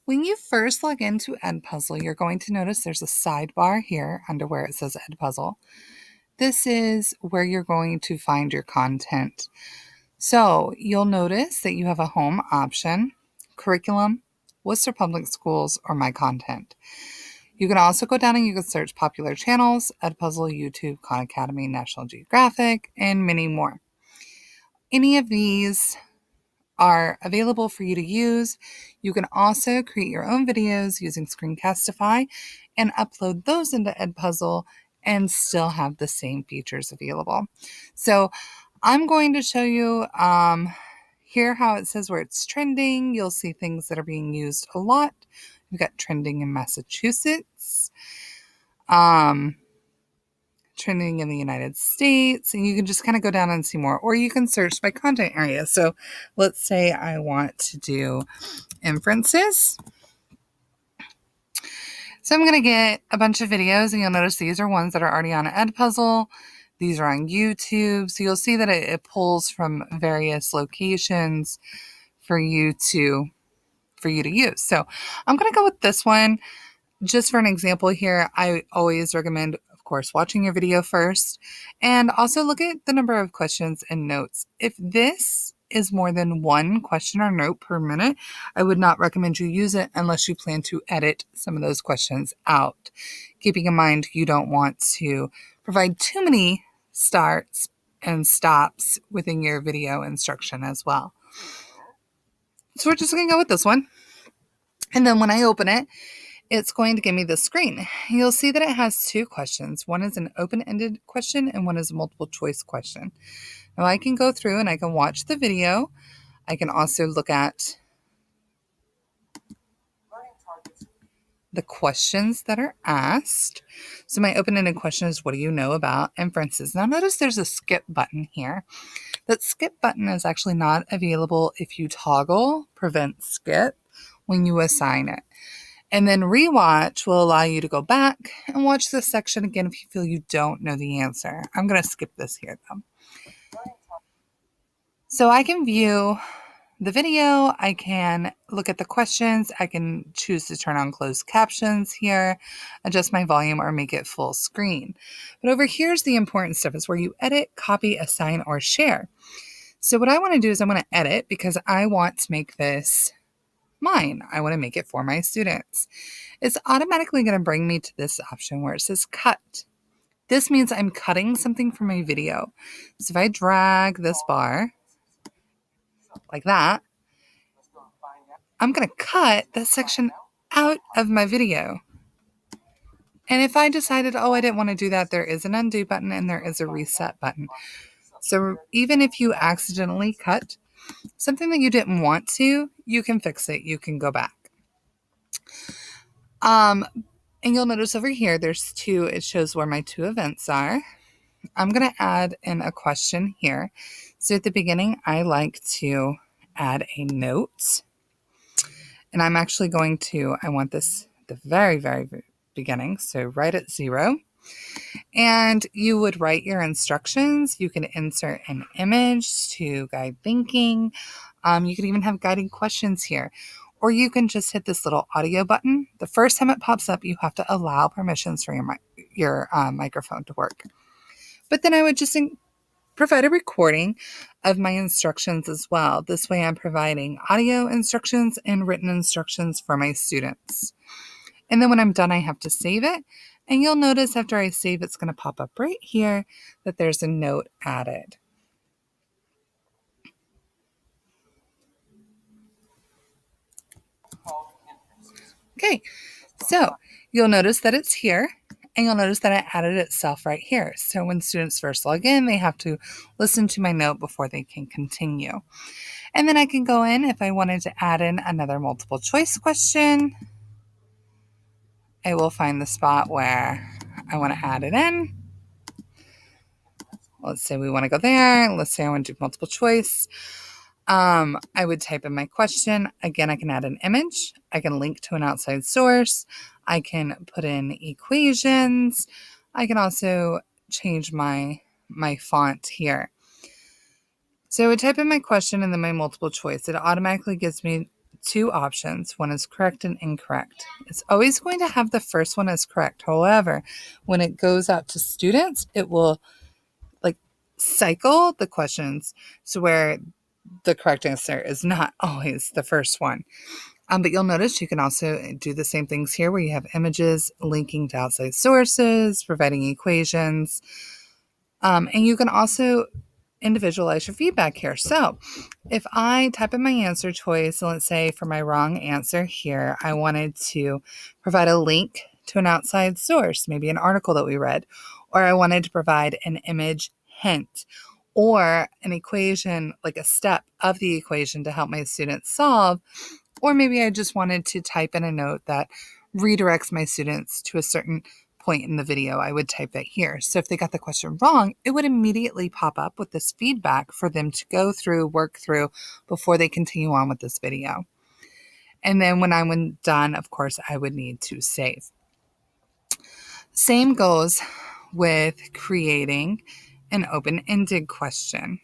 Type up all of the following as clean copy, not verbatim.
When you first log into Edpuzzle, you're going to notice there's a sidebar here under where it says Edpuzzle. This is where you're going to find your content. So you'll notice that you have a home option, curriculum, Worcester Public Schools, or my content. You can also go down and you can search popular channels, Edpuzzle, YouTube, Khan Academy, National Geographic, and many more. Any of these are available for you to use. You can also create your own videos using Screencastify and upload those into Edpuzzle and still have the same features available. So I'm going to show you here how it says where it's trending. You'll see things that are being used a lot. We've got trending in Massachusetts, trending in the United States, and you can just kind of go down and see more, or you can search by content area. So let's say I want to do inferences. So I'm going to get a bunch of videos, and you'll notice these are ones that are already on Edpuzzle. These are on YouTube. So you'll see that it pulls from various locations for you to use. So I'm going to go with this one. Just for an example here, I always recommend, of course, watching your video first, and also look at the number of questions and notes. If this is more than one question or note per minute, I would not recommend you use it unless you plan to edit some of those questions out. Keeping in mind, you don't want to provide too many starts and stops within your video instruction as well. So we're just going to go with this one. And then when I open it, it's going to give me this screen. You'll see that it has two questions. One is an open-ended question and one is a multiple choice question. Now I can go through and I can watch the video. I can also look at the questions that are asked. So my open-ended question is, what do you know about inferences? Now notice there's a skip button here. That skip button is actually not available if you toggle prevent skip when you assign it. And then rewatch will allow you to go back and watch this section again if you feel you don't know the answer. I'm going to skip this here though. So I can view the video, I can look at the questions, I can choose to turn on closed captions here, adjust my volume, or make it full screen. But over here's the important stuff, is where you edit, copy, assign, or share. So what I want to do is I want to edit because I want to make this mine. I want to make it for my students. It's automatically going to bring me to this option where it says cut. This means I'm cutting something from my video. So if I drag this bar like that, I'm going to cut that section out of my video. And if I decided, I didn't want to do that, there is an undo button and there is a reset button. So even if you accidentally cut something that you didn't want to, you can fix it. You can go back. And you'll notice over here, there's two, it shows where my two events are. I'm going to add in a question here. So at the beginning, I like to add a note. And I'm actually going to, I want this at the very, very beginning. So right at 0. And you would write your instructions. You can insert an image to guide thinking. You can even have guiding questions here. Or you can just hit this little audio button. The first time it pops up, you have to allow permissions for your microphone to work. But then I would just provide a recording of my instructions as well. This way I'm providing audio instructions and written instructions for my students. And then when I'm done, I have to save it. And you'll notice after I save, it's going to pop up right here that there's a note added. Okay, so you'll notice that it's here, and you'll notice that it added itself right here. So when students first log in, they have to listen to my note before they can continue. And then I can go in if I wanted to add in another multiple choice question. I will find the spot where I want to add it in. Let's say we want to go there. Let's say I want to do multiple choice. I would type in my question. Again, I can add an image. I can link to an outside source. I can put in equations. I can also change my font here. So I would type in my question and then my multiple choice. It automatically gives me two options. One is correct and incorrect. It's always going to have the first one as correct. However, when it goes out to students, it will like cycle the questions so where the correct answer is not always the first one. But you'll notice you can also do the same things here where you have images linking to outside sources, providing equations, and you can also individualize your feedback here. So if I type in my answer choice, so let's say for my wrong answer here, I wanted to provide a link to an outside source, maybe an article that we read, or I wanted to provide an image hint or an equation, like a step of the equation to help my students solve, or maybe I just wanted to type in a note that redirects my students to a certain point in the video, I would type that here. So if they got the question wrong, it would immediately pop up with this feedback for them to go through, work through before they continue on with this video. And then when I'm done, of course, I would need to save. Same goes with creating an open-ended question.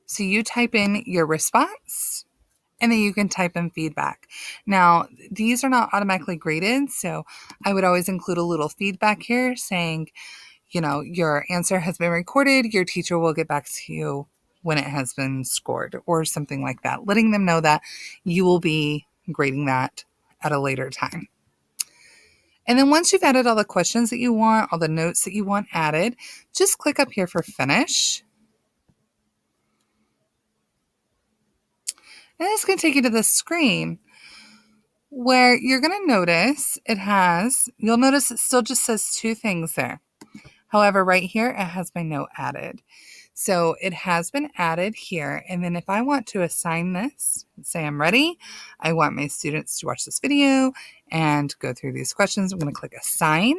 So you type in your response, and then you can type in feedback. Now, these are not automatically graded, so I would always include a little feedback here saying, your answer has been recorded. Your teacher will get back to you when it has been scored or something like that, letting them know that you will be grading that at a later time. And then once you've added all the questions that you want, all the notes that you want added, just click up here for finish. And it's going to take you to the screen where you're going to notice you'll notice it still just says two things there. However, right here, it has my note added. So it has been added here. And then if I want to assign this, say I'm ready, I want my students to watch this video and go through these questions, I'm going to click assign.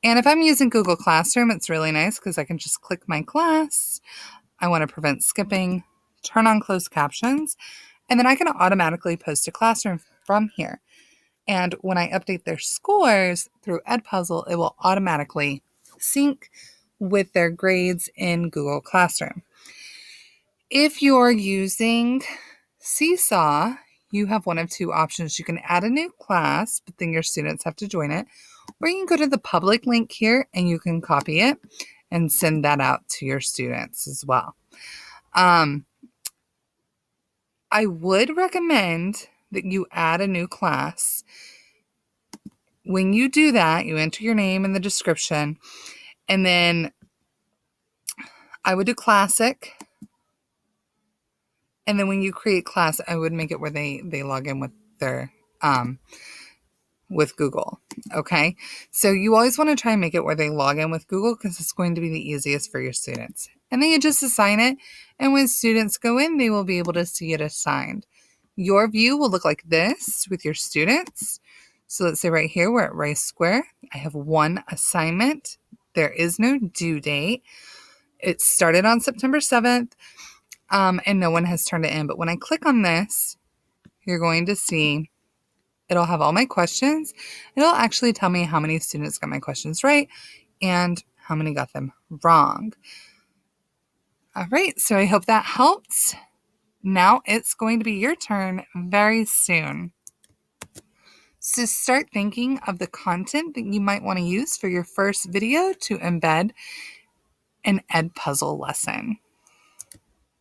And if I'm using Google Classroom, it's really nice because I can just click my class. I want to prevent skipping, turn on closed captions, and then I can automatically post a classroom from here. And when I update their scores through Edpuzzle, it will automatically sync with their grades in Google Classroom. If you're using Seesaw, you have one of two options. You can add a new class, but then your students have to join it. Or you can go to the public link here and you can copy it and send that out to your students as well. I would recommend that you add a new class. When you do that, you enter your name in the description, and then I would do classic. And then when you create class, I would make it where they log in with their with Google. Okay. So you always want to try and make it where they log in with Google because it's going to be the easiest for your students. And then you just assign it. And when students go in, they will be able to see it assigned. Your view will look like this with your students. So let's say right here, we're at Rice Square. I have one assignment. There is no due date. It started on September 7th, and no one has turned it in. But when I click on this, you're going to see it'll have all my questions. It'll actually tell me how many students got my questions right and how many got them wrong. All right, so I hope that helped. Now it's going to be your turn very soon. So start thinking of the content that you might want to use for your first video to embed an Edpuzzle lesson.